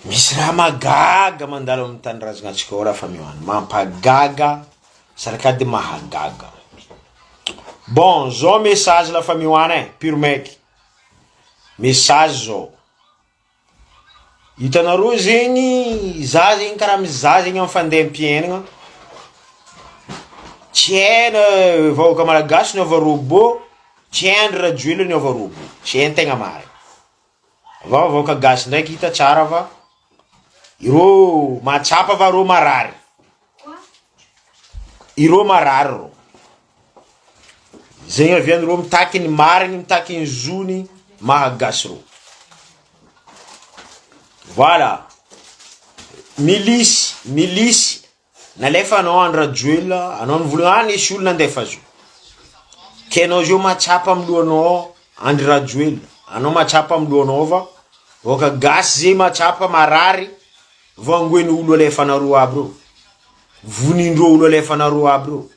Misy raha magaga mandalo amin'ny tanindrazana antsika ao raha fa miohany mampagaga sarakady mahagaga. Bon, zao message la fa miohany pure mec. Message zao. Hitanareo zegny za zegny karaha mizaha zegny amin'ny fandeham-piainana. Tsy haina vahoaka malagasy niova robot, tsy hain radio ile niova robot, tsy hain tegna marina. Va vahoaka gasy ndraiky hita tsara va irô matsapa va rô marary. Irô marary rô. Zegny avian'irô mitaky ny mariny, mitaky ny zony mahagasy rô. Voilà. Milisy nalefa anao andra joela, anao nivolagna nisy olona andefa zo. Kenao zo matsapa amloanao andry rajoela, anao matsapa amloanao va voaka gasy ze matsapa marary vangoeny olo alefanareo aby rô. Vonindrô olo alefanareo aby rô.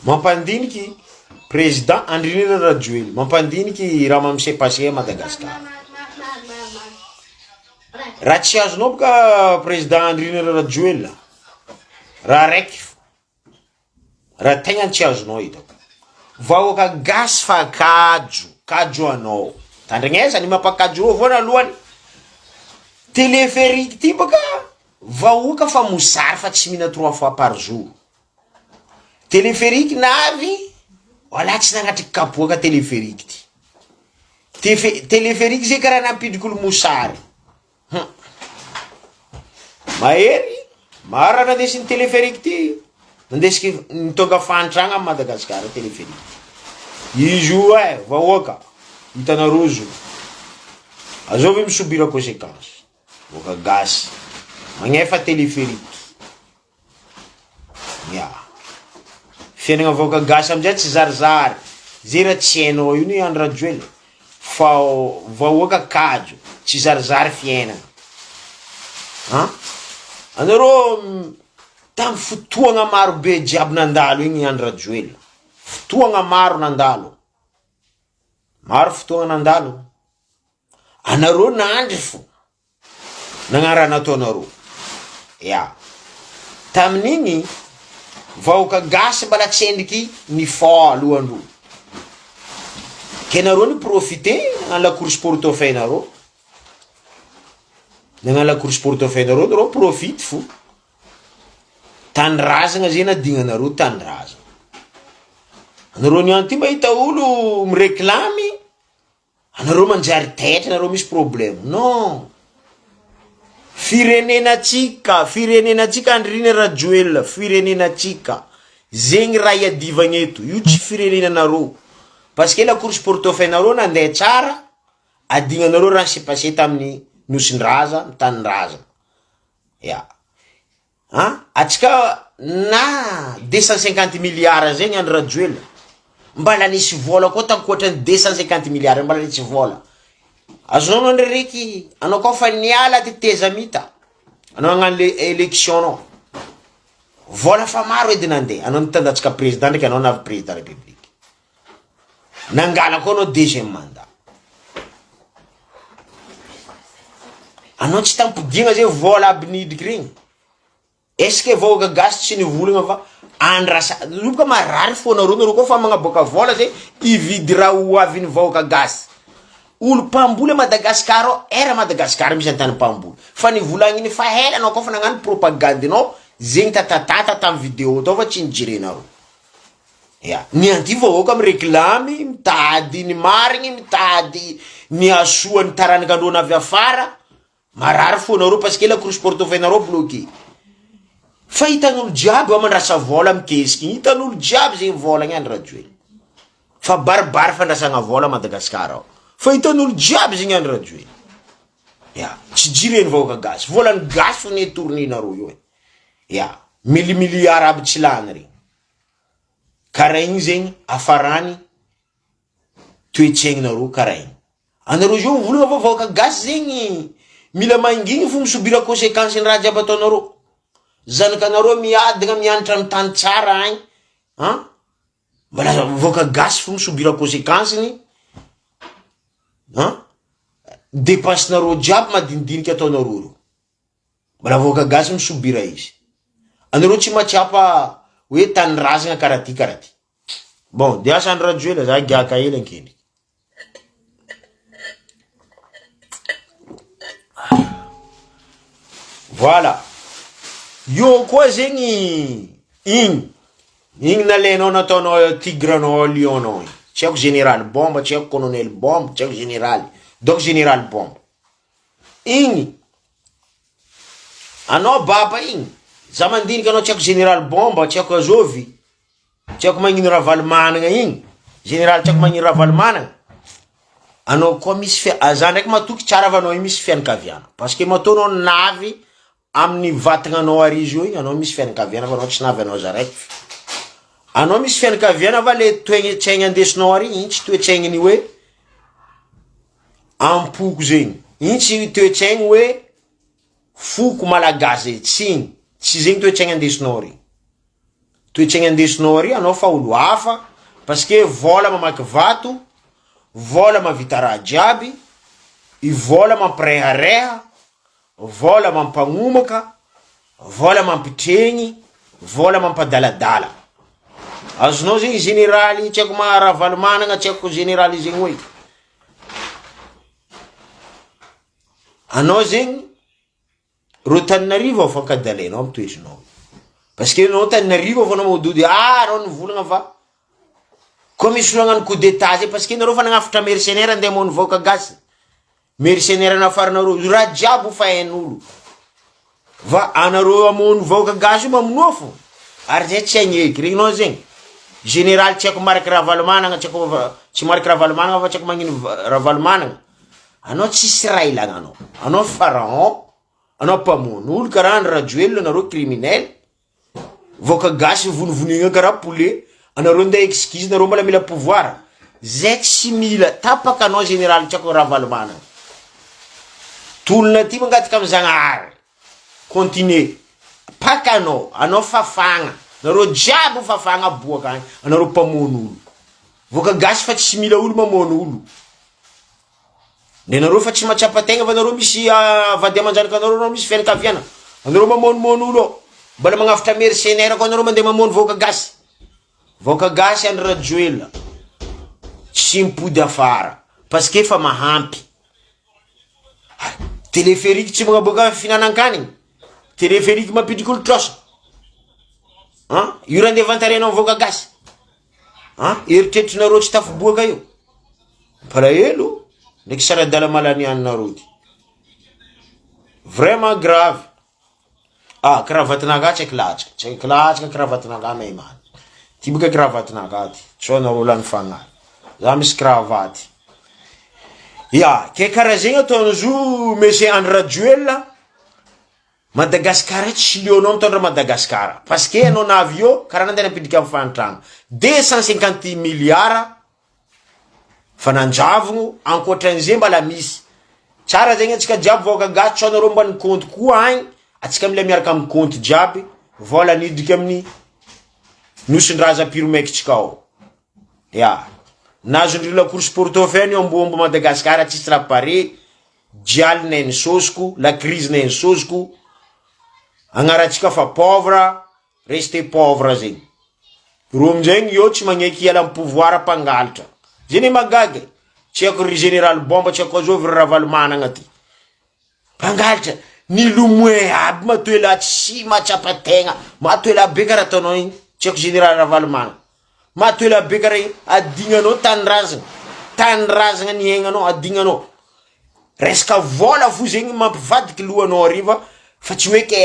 Mampandiniky président Andrinira Rajoelina, mampandiniky raha mamisepaseha Madagasikara. Raha tsy azonao boka président Andrinira Rajoelina, raha raiky raha tegna tsy azonao hitako. Vahoaka gasy fa kajo anao. Tandrignesa ny mampakajo rô voana alohany. Téléphérique ty boka vahoaka fa mosary fa tsy mihina 3 fois par jour. Téléphérique navy wala tsy nagnatriky kapoaka téléphérique ty. Téléphérique zay karaha nampidrik'olo mosary. Mahery mara nandesin'ny téléphérique ty. Nandesiky nitonga fantragna amin'ny Madagasikara téléphérique. Izy io vahoaka hitanareo zo. Azovy misobira conséquence. Vahoaka gasy magnefa téléphérique. Fiainana vahoaka gasy amizay tsy zarizary. Zay raha tsy hainao io ny andra joela. Fa vahoaka kajo tsy zarizary fiainana. Anareo tam fotoagna maro be jiaby nandalo igny andra joela. Fotoagna maro nandalo. Maro fotoagna nandalo. Anareo nandry fo. Nagnara nataonareo. Tamin'igny vahoaka gasy mbala tsy endriky ny fo alohandro. Kenareo ni profiter nagnano la course portefeuille-nareo. Nagnano la course portefeuille-nareo nareo profite fo. Tanindrazana zay nadignanareo tanindrazana. Anareo niany ty mba hita olo mireklamy, anareo manjary taitra, anareo misy problème. Non. Firenenatsika Andrinira Rajoelina, firenenatsika. Zegny raha iadivagna eto. Io tsy firenenanareo. Parce que la course portefeuille-nareo nandeha tsara, adignanareo raha sepase tamin'ny nosin-draza, tanin-draza. Atsika na 250 milliards zegny andry Rajoelina. Mbala nisy vola koa tankoatrany 250 milliards mbala nisy vola. Azonao andre reky anao koa fa niala ty teza mita. Anao agnano élection anao. Vola fa maro edy nandeha. Anao nitandatsika président ndraiky anao navy président république. Nangala koa anao deuxième mandat. Anao tsy tampodigna zay vola aby nidriky regny. Est-ce que vahoaka gasy tsy nivolagna fa andrasa loka marary fo nareo koa fa magnaboaka vola zay ividy raha ho avy ny vahoaka gasy. Olo mpamboly Madagasikara era Madagasikara misy antany mpamboly. Fa nivolagna iny fa hela anao koa fa nagnano propagande anao zegny tatatata tam vidéo tao fa tsy nijerenareo. Ny anty vahoaka mireklamy, mitady ny marigny, mitady ny asoa ny taranakandreo navy afara. Marary fo nareo parce que la course portefeuille-nareo bloqué. Fa hitan'olo jiaby mandrasa vola mikesiky. Hitan'olo jiaby zegny vola ny andra Rajoelina. Fa baribary fandrasagna vola Madagasikara ao. Fa hitan'olo jiaby zegny andra Rajoelina. Tsy jireny vahoaka gasy. Volany gasy fo ny tourninareo io. Milliards aby tsy lany regny. Karaha igny zegny afarany toetsaigninareo karaha igny. Anareo zio mivolagna fa vahoaka gasy zegny mila maingigny fo misobira conséquence ny raha jiaby ataonareo. Zanakanareo miadigna mianatra amin'ny tany tsara agny. Mbala voka gasy fo misobira conséquence-ny dépense-nareo jiaby madinidinika ataonareo ro mbola voka gasy misobira izy anareo tsy matsiapa hoe tanirazana karaha ty bon dia asany rajoela za giaka hely ankendriky voilà io koa zegny igny nalainao nataonao tigranao lionao tsy haiko général bombe tsy haiko colonel bombe tsy haiko général donc général bombe igny anao baba igny za mandinika anao tsy haiko général bombe tsy haiko azovy tsy haiko magnino ravalomanagna igny général tsy haiko magnino ravalomanagna anao koa misy za ndraiky matoky tsara avanao igny misy fianakaviana parce que mataonao navy amin'ny vatagnanao arizy io igny anao misy fianakaviana fa anao tsy navy anao zaraiky anao misy fianakaviana va le toetsaigny andesinao ary igny tsy toetsaigniny hoe ampoko zegny igny tsy toetsaigny hoe foko malagasy tsy zegny toetsaigny andesinao ary toetsaigny andesinao ary anao fa olo hafa parce que vola mamaky vato vola mavita raha jiaby i vola mampirehareha vola mampagnomaka vola mampitregny vola mampadaladala azonao zegny généraly tsy haiko maharavalomanagna tsy haiko généraly zegny hoe anao zegny ro Taninarivo afankadalainao amy toetrinao parce que anao Taninarivo afanao maodody anao nivolagna fa koa misy olo agnano coup d'état zay parce que nareo fa nagnafatra mercenaire andeha mony voka gasy mercenaire nafarinareo raha jiaby fa hain'olo va anareo amony voka gasy io mamonoa fo ary zay tsy agneky regninao zegny général tsy haiko mariky ravalomanagna tsy haiko tsy mariky ravalomanagna fa tsy haiko magnino ravalomanagna anao tsisy raha ilagna anao pharaon anao mpamono olo karaha ny rajoelo anareo criminel voka gasy vonivonigna karaha poulet anareo ndeha excuse nareo mbola mila pouvoir zay tsy mila tapaka anao général tsy haiko ravalomanagna tolona ty mangataka amy Zagnahary continue pakanao anao fafagna nareo jiaby fafagna aboaka agny anareo mpamono olo voka gasy fa tsy mila olo mamono olo ne nareo fa tsy matsapa tegna fa nareo misy vady amanjanaka anareo misy fianakaviana anareo mamonomono olo mbola magnafatra mercenaire ko anareo mandeha mamono voka gasy any rajoela tsy mipody afara parce que fa mahampy téléphérique tsy magnaboaka finanankanigny téléphérique mampidriky olo trosa io raha ndeha vantarenao voka gasy eritreritrinareo tsy tafiboaka io palahelo ndraiky saradala malanianinareo ty vraiment grave kravatinaka tsy haiko latsaka kravatinaka maimany ty boka kravatinaka ty tsoanareo lany fagnahy za misy kravaty ke karaha zegny ataonao zo monsieur André Rajoel Madagascar tsy lionao mitondra Madagascar parce que anao navy io karaha nandeha napidika amy fanitrano 250 milliards fa nanjavogno ankoatran'izay mbala misy tsara zegny atsika jiaby voka gasy tsoanareo mba ny compte koa agny atsika mila miaraka amy compte jiaby vola nidriky amin'ny nosin-draza piromekitsika ao nazondry la course portefeuille ambombo Madagascar tsisy raha pare jialy nainy sosiko la crise nainy sosiko agnaratsika fa pauvre rester pauvre zegny ro amizegny io tsy magneky hiala amy pouvoir mpangalatra zeny magagy tsy haiko ry général bombe tsy haiko azovy ry ravalomanagna ty mpangalatra ny lomoe aby matoela tsy matsapa tegna matoela be karaha ataonao igny tsy haiko général ravalomanagna matoela be karaha igny adignanao tanirazagna ny aignanao adignanao resaka vola fo zegny mampivadiky lohanao ariva fa tsy hoe ke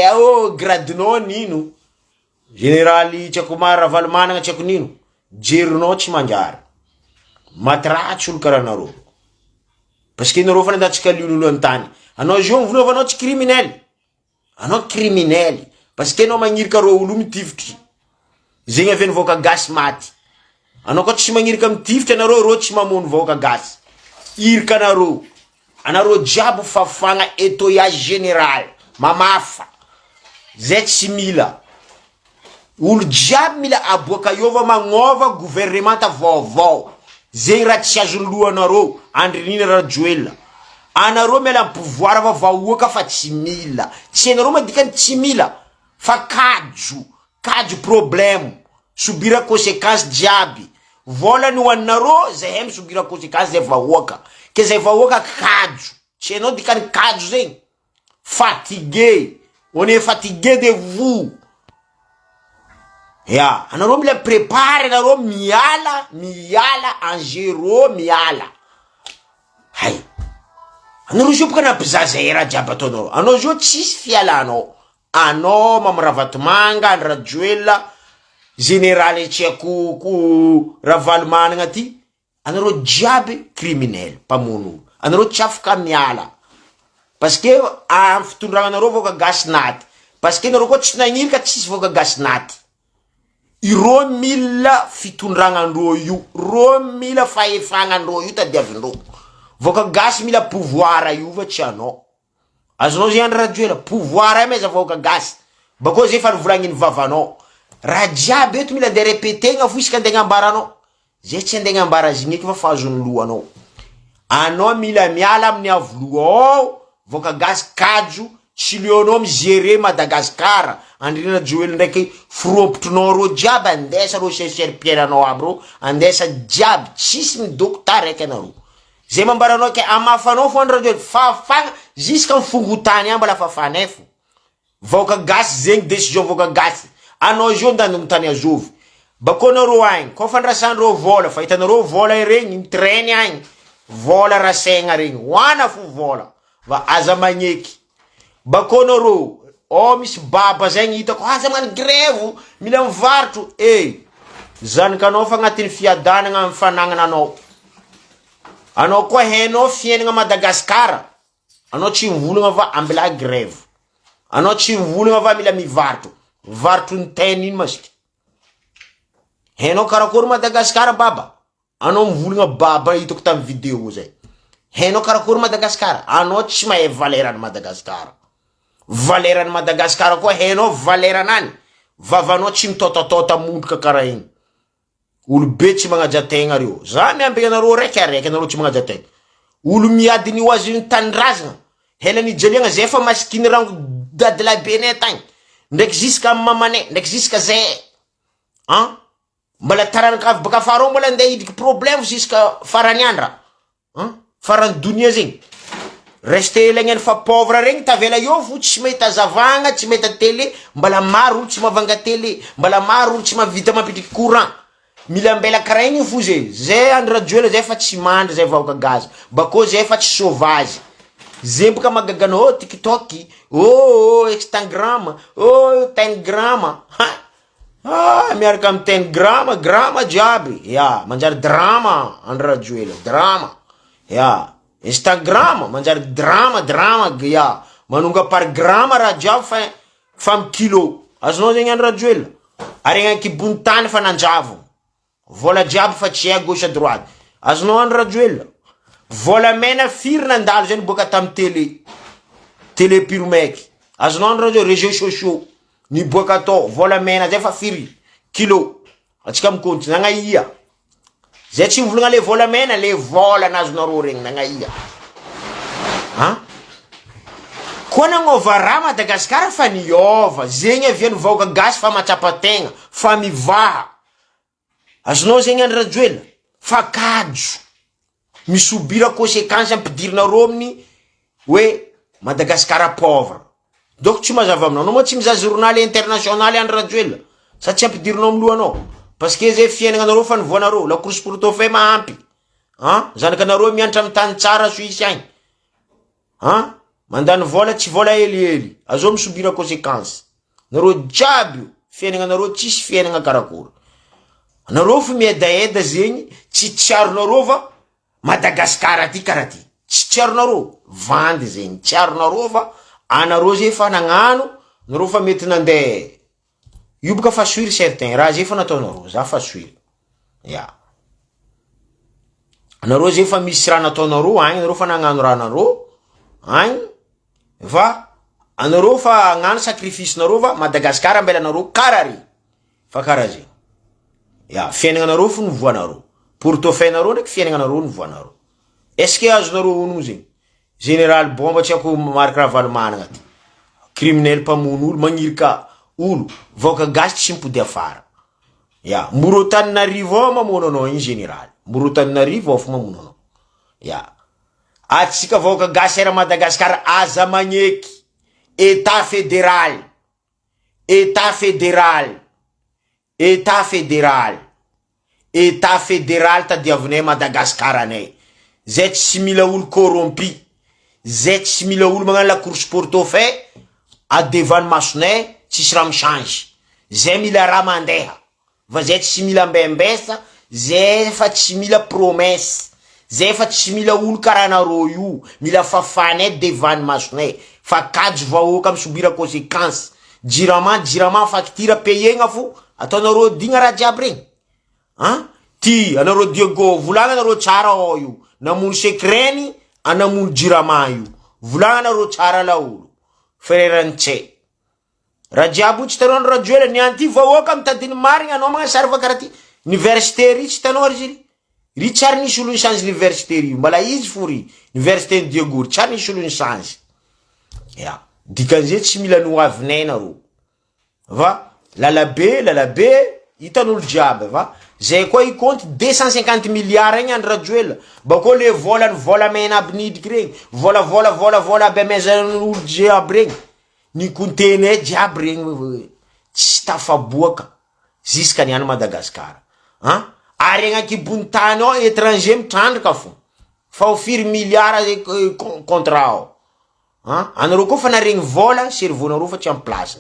gradinao nino généraly tsy haiko ravalomanagna tsy haiko nino jerinao tsy manjary matratsy olo karaha nareo parce que nareo fa nandatsika lion'olo antany anao zio mivola anao tsy criminel anao criminel parce que anao magnirika ro olo mitifitry zegny avy voka gasy maty anao koa tsy magnirika mitifitry anareo ro tsy mamono voka gasy irika anareo jiaby fafagna etoyage général mamafa zay tsy mila olo jiaby mila aboaka iova magnova gouvernemanta vaovao zegny raha tsy azony lohanareo andrinina rajoela anareo miala am pouvoir va vahoaka fa tsy mila tsy anareo madikany tsy mila fa kajo problème subira conséquence jiaby vola ny hoaninareo zay misubira conséquence zay vahoaka ke zay vahoaka kajo tsy anao dikany kajo zegny fatigué on est fatigué de vous ya anareo mila prépare anareo miala en zéro miala hay anareo zio baka nampizazay raha jiaby ataonareo anao zio tsisy fialanao anao mamravatomanga andrajoela général tsyako ravalomanagna ty anareo jiaby criminel mpamono anareo tsy afaka miala parce que am fitondragnanareo voka gasy naty parce que nareo koa tsy nagniny ka tsisy voka gasy naty iro mila fitondragnandreo io ro mila fahefagnandreo io tadiavindreo voka gasy mila pouvoir io va tsy anao azonao zay andra rajoela pouvoir meza voka gasy bako zay fa volagny vavanao raha jiaby eto mila de répéter fo isaka andegna ambaranao zay tsy andegna ambara zigny eky fa fahazony lohanao anao mila miala amin'ny avoloao voka gasy kajo tsy leonao migérer Madagascar andrina Joel ndraiky firompotronao ro jiaby andesa ro chercheur anao aby ro andesa jiaby tsisy midokotara raiky anaro zay mambaranao ke amafanao fo andra Joel fafagna jusqu'à mifongotany ambala fafanefo voka gasy zegny décision voka gasy anao jo ndandogny tany azovy bako nareo agny ko fandrasandreo vola fa hitanareo vola regny mitrainy agny vola rasegna regny hoana fo vola va aza magneky bako nareo misy baba zegny hitako aza magnano grève mila mivarotro zanakanao fa agnatin'ny fiadanagna amin'ny fanagnana anao koa hainao fiainagna Madagascar anao tsy mivolagna va ambela grève anao tsy mivolagna va mila mivarotro varotro ny tena iny masika hainao karakory Madagascar baba anao mivolagna baba hitako tamy vidéo zay hainao karakory Madagascar anao tsy mahay valerany Madagascar valerany Madagascar koa hainao valeranany vavanao tsy mitotatota mondroka karaha igny olo be tsy magnaja tegna reo za miamby anareo raiky anareo tsy magnaja tegna olo miadiny ho azy ny tanindrazana helany jaliagna zay fa masikiny rango dadilabenay tagny ndraiky jusqu'à mamanay ndraiky jusqu'à zay mbala taranakavy baka farao mbola andeha hidiky problème jusqu'à farany andra farany donia zegny reste lagnany fa pauvre regny tavela io fo tsy mahita zavagna tsy mahita télé mbala maro olo tsy mavanga télé mbala maro olo tsy mavita mampitriky courant mila mbela karaha igny fo zay andra Joel zay fa tsy mandry zay vahoaka gazy bako zay fa tsy sauvage zay baka magaganao TikTok Instagram Telegram miaraka amy Telegram jiaby ya manjary drama andra Joel drama ya Instagram manjary drama ya manonga par grama raha jiaby fa mi kilo azonao zegny andra Joel aregna kibony tany fa nanjavo vola jiaby fa tsy à gauche à droite azonao andra Joel vola mena firy nandalo zany boka tamy télé pirmeky azonao andra Joel réseaux sociaux ni boka atao vola mena zay fa firy kilo atsika mikonty nagnaia zay tsy mivolagna le vola mena le vola nazonareo regny nagnaia koa nagnova raha Madagascar fa niova zegny aviany vahoaka gasy fa matsapategna fa mivaha azonao zegny andra Joel fa kajo misobira conséquence ampidirinareo amin'ny hoe Madagascar pauvre donc tsy mazava aminao moa tsy mizaha journal international andra Joel sa tsy ampidirinao amin'ny lohanao parce que zay fiainagnanareo fa nivoanareo la course pour trophée mahampy zanakanareo mianatra amy tany tsara Suisse agny mandany vola tsy vola helihely azao misobira conséquence nareo jiaby fiainagnanareo tsisy fiainagna karakory anareo fa miadaeda zegny tsy tsiaronareo va Madagascar aty karaha ty tsy tsiaronareo vandy zegny tsiaronareo fa anareo zay fa nagnano nareo fa mety nandeha io boka fa suiry certain raha zay fa nataonareo za fa suiry ya anareo zay fa misy raha nataonareo agny anareo fa nagnano raha nareo agny fa anareo fa agnano sacrifice nareo va Madagascar ambela anareo karary fa karaha zegny. Ya, fiainagnanareo fo nivoanareo. Portefeuille-nareo ndraiky fiainagnanareo nivoanareo. Est-ce que azonareo honogno zegny? Général Bomba tsy ako marika Ravalomanana ty. Criminel mpamono olo, magnirika olo, voaka gasy tsy mipody afara. Ya, Morotaninarivo ao mamono anao igny général. Morotaninarivo ao fo mamono anao. Ya. Atsika voaka gasy era Madagasikara aza magneky. État fédéral. État fédéral. État fédéral. État fédéral tadiavinay Madagasikara anay. Zay tsy mila olo corrompi. Zay tsy mila olo magnano la course portefeuille adevany masonay tsisy raha michange. Zay mila raha mandeha. Va zay tsy mila mbembesa, zay fa tsy mila promesse. Zay fa tsy mila olo karaha nareo io, mila fafanay devany masonay. Fa kajo vahoaka misubira conséquence. Jirama facture payegna fo, ataonareo digna raha jiaby regny. Hein? Ty anareo Diego volagna anareo tsara ao io. Namono secreny, anamono jirama io. Volagna anareo tsara laolo. Frère Ntse. Raha jiaby tsy tanao raha joela ni anty vahoaka mitadiny marigna anao mga sarva karaha ty. Université ry tsy tanao ry. Ry tsara nisy olo change l'université ry. Mbala izy fo ry. Université Diego ry tsara nisy olo change. Ya. Dikan'izay tsy mila noavinay nareo. Va? Lalabe, hitan'olo jiaby va? Zay koa i compte 250 milliards igny andra joela. Bako le vola mena aby nidiky regny. Vola aby amezan'olo jiaby regny. Ni kontenay jiaby regny. Tsy tafaboaka. Ziska niany Madagasikara. Hein? Ary agnakibony tany ao étranger mitrandraka fo. Fa ofiry milliards contrat ao. Hein? Anareo koa fa naregny vola, cerveau-nareo fa tsy amin'ny place.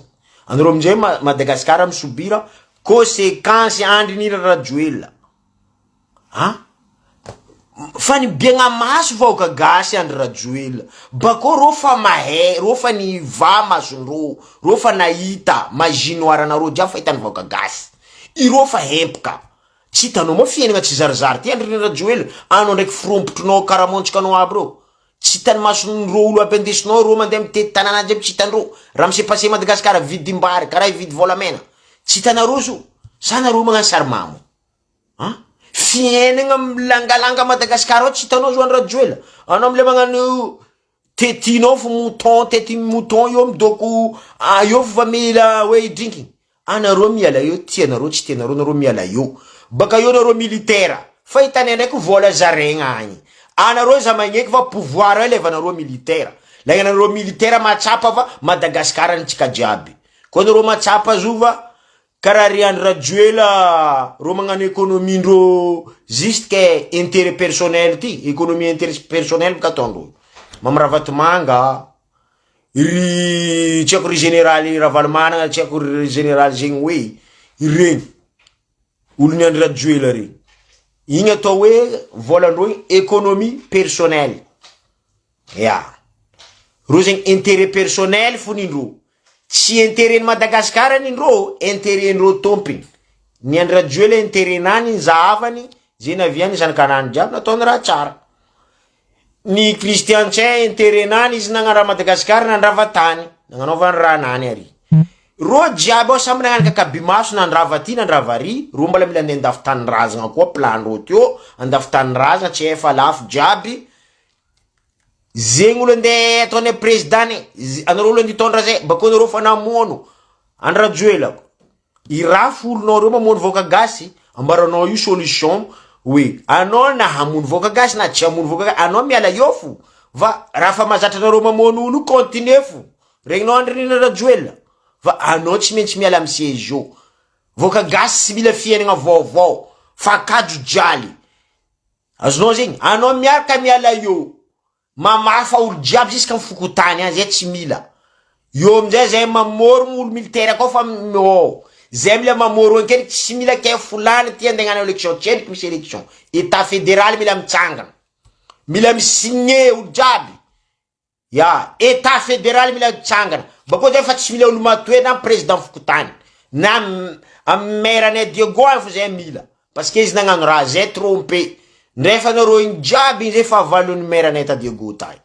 Anareo amin'izay Madagasikara misobira conséquence andrin'ira rajoela. Hein? Fa ny biagna maso vahoaka gasy andry rajoela. Bako ro fa mahay, ro fa ny va masondro, ro fa nahita maginoaranareo jiaby fa hitany vahoaka gasy. Iro fa hempoka. Tsy hitanao moa fiainana tsy zarizary ty andrin'ira rajoela. Anao ndraiky firompotronao karamontsikanao aby reo. Tsy hitany masondro olo aby andesinao ro mandeha mitety tanàna jiaby tsy hitandreo. Raha mise passé Madagasikara vidim-bary karaha vidy volamena. Tsy hitanareo zo. Sa nareo magnano sarimamo. Hein? Fiainana milangalanga Madagasikara ao tsy hitanao zo andra joela. Anao amile magnano tetinao fo mouton, tety mouton io midoko io fo va mila hoe drinking. Anareo miala io, tianareo tsy tianareo nareo miala io. Baka io nareo militaire. Fa hitany ndraiky vola zaregna agny. Anareo za magneky va pouvoir elevanareo militaire. Lagna nareo militaire matsapa va Madagasikara nitsika jiaby. Ko nareo matsapa zo va karaha ry andra joela ro magnano économie ndro juste que intérêt personnel ty, économie intérêt personnel ka ataondreo. Mamravato manga ry tsy ako ry général Ravalomanana, tsy ako ry général zegny hoe ireny olo ny andra joela regny. Igny atao hoe volandreo économie personnelle. Ya. Ro zegny intérêt personnel fo nindro. Tsy intérêt Madagasikara nindro, intérêt ndro tompiny. Ny andra joela intérêt nany zahavany, zay naviany zanakanany jiaby nataony raha tsara. Ny Christian Tse intérêt nany izy nagnara Madagasikara nandrava tany, nagnanaovany raha nany ary. Ro jiaby ao samby nagnano kakabimaso nandrava ty nandrava ry, ro mbala mila andeha andafy tanirazagna koa plan-dro teo, andafy tanirazagna tsy efa lafo jiaby. Zegny olo andeha ataone président anareo olo anditondra zay, bako nareo fa namono andra joelako. I raha folonao reo mamono voaka gasy, ambaranao io solution hoe anao na hamono voaka gasy na tsy hamono voaka gasy, anao miala io fo. Va raha fa mazatra nareo mamono olo continue fo. Regninao andrin'ira rajoela. Va anao tsy maintsy miala amin'ny siège io. Voaka gasy tsy mila fiainana vaovao, fa kajo jaly. Azonao zegny, anao miaraka miala io. Mamafa olo jiaby jiska mifokotany an, zay tsy mila. Io amizay zay mamorogno olo militaire koa fa zay mila mamorogno ankeny tsy mila ke fulany ty andegnana élection, tsy endriky misy élection. État fédéral mila mitsangana. Mila misigné olo jiaby. Ya, état fédéral mila mitsangana. Bako zay fa tsy mila olo matoe na président fokotany. Na maire Diego fo zay mila. Parce que izy nagnano raha zay trompé. Nefa anareo igny jiaby igny zay fa valon'ny maire anay ta Diego tay.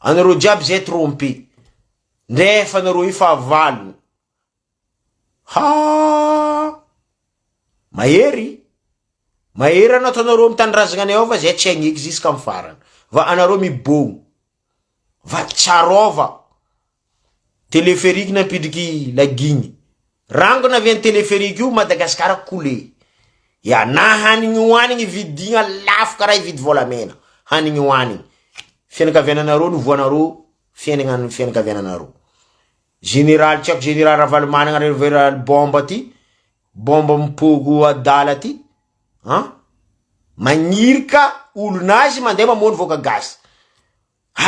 Anareo jiaby zay trompé. Nefa anareo igny fa valony. Ha! mahery anataonareo mitandrazana ao fa zay tsy agneky ziska am farany va anareo mibogno va tsarova téléphérique nampidriky lagigny rangona avy téléphérique io Madagasikara coulé ya na hanigny hoanigny vidigna lafo karaha vidy volamena hanigny hoanigny fianakaviananareo ny voanareo fianakaviananareo général tiako général Ravalomanana revera bomba ty bomba mipogo adala ty magnirika olonazy mandeha mamono voka gasy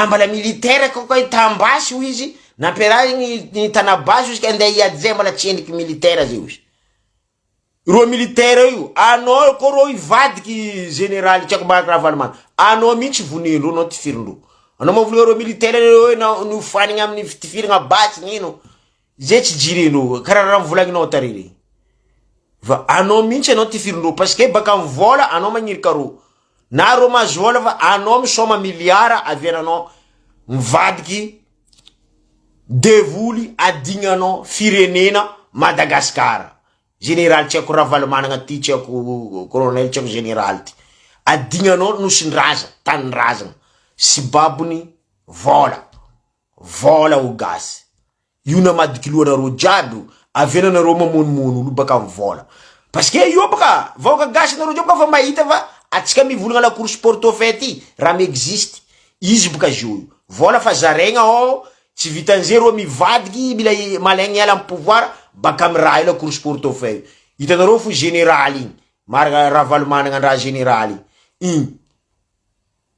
mbala militaire kokoa itambasy ho izy nampiarahiny ny tanabasy izy ka andeha hiady zay mbala tsy endriky militaire zay izy ro militaire io anao ko ro ivadiky général tiako Marc Ravalomanana anao mihitsy vonelo anao ty firindro anao mavolo ro militaire io no fanigny amin'ny tifirigna basy nino zay tsy jireno karaha raha mivolagninao tarire va anao mihitsy anao ty firindro parce que baka mivola anao magnirika ro na ro mazola fa anao misoma miliara aviananao mivadiky devoly adignanao firenena Madagasikara général tiako Ravalomanana ty tiako colonel tiako général ty adignanao nosindraza tanindrazana sy babony vola ho gasy io namadiky lohanareo jiaby aviananareo mamonomono olo baka mivola parce que io baka vaoka gasy nareo baka fa mahita fa atsika mivolagna la course portefeuille ty raha existe izy baka zio vola fa zaregna ao tsy vitan'zay reo mivadiky mila malaigny ala am pouvoir baka amiraha io la course portefeuille hitanareo fo général igny Marc Ravalomanana andraha général igny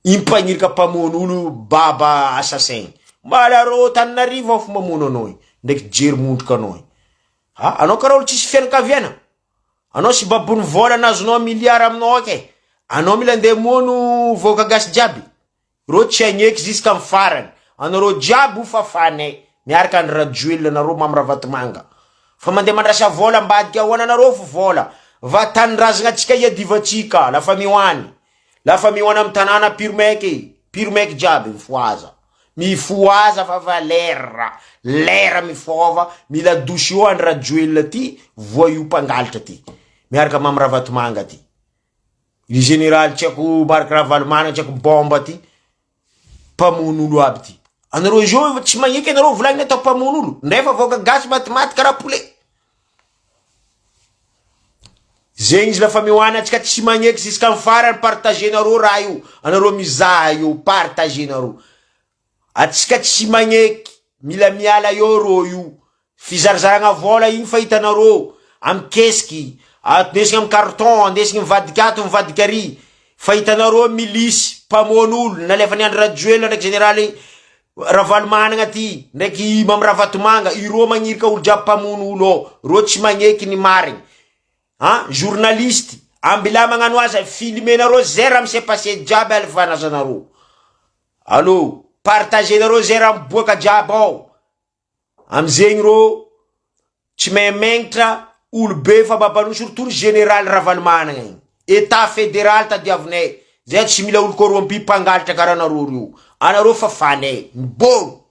impagnirika pamono olo baba assassin malarô Tananarivo ao fo mamono anao ndraiky jery mondroka anao anao karaha olo tsisy fianakaviana anao sy babony vola nazonao miliara aminao ke anao mila andeha mono voka gasy jiaby ro tsy agneky ziska am farany anareo jiaby fafanay miaraka andry rajoel anareo mamy Ravatomanga fa mandeha mandrasa vola ambadika ahoana anareo fo vola va tanindrazana atsika iadivatsika lafa mihoany am tanàna pirmeky jiaby mifoaza fa va lera mifova mila dosy io andry rajoel ty voa io mpangalitra ty miaraka mamy Ravatomanga ty i général tiako Marc Ravalomanana tiako bomba ty pamono olo aby ty anareo jo tsy magneky anareo volagny atao pamono olo nefa voka gasy matimaty karaha poulet zegny izy lafa mihoany atsika tsy magneky ziska am farany partagenareo raha io anareo mizaha io partagenareo atsika tsy magneky mila miala io ro io fizarazaragna vola igny fa hitanareo am kesiky andesiny am carton andesiny mivadiky ato mivadiky ary fa hitanareo milisy pamono olo nalefany andry rajoel ndraiky général Ravalomanana ty ndraiky mamy Ravatomanga iro magnirika olo jiaby pamono olo ao ro tsy magneky ny marigny journaliste ambila magnano azy filmenareo zay raha mise passé jiaby alifanazanareo allo partagenareo zay raha miboaka jiaby ao amizegny ro tsy magnitra olo be fa babano surtout général Ravalomanana igny état fédéral tadiavinay zay tsy mila olo corrompu mpangalitra karaha anareo fa fanay mibogno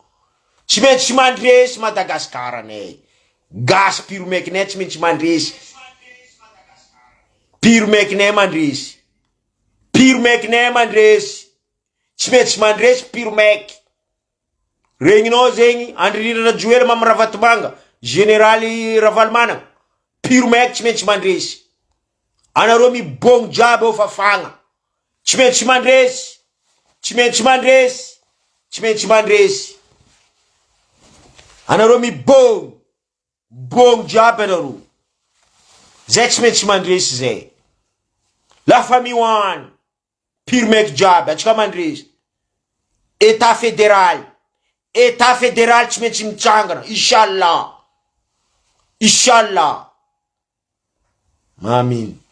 tsy maintsy mandresy Madagasikara anay gasy piromekinay tsy maintsy mandresy piromekinay mandresy tsy maintsy mandresy piromeky regninao zegny andririra rajoel mamy Ravatomanga général Ravalomanana piromeky tsy maintsy mandresy anareo mibogno jiaby ao fafagna tsy maintsy mandresy anareo mibogno jiaby anareo zay tsy maintsy mandresy zay lafa mihoany piromeky jiaby atsika mandresy état fédéral tsy maintsy mitsangana inshallah maminy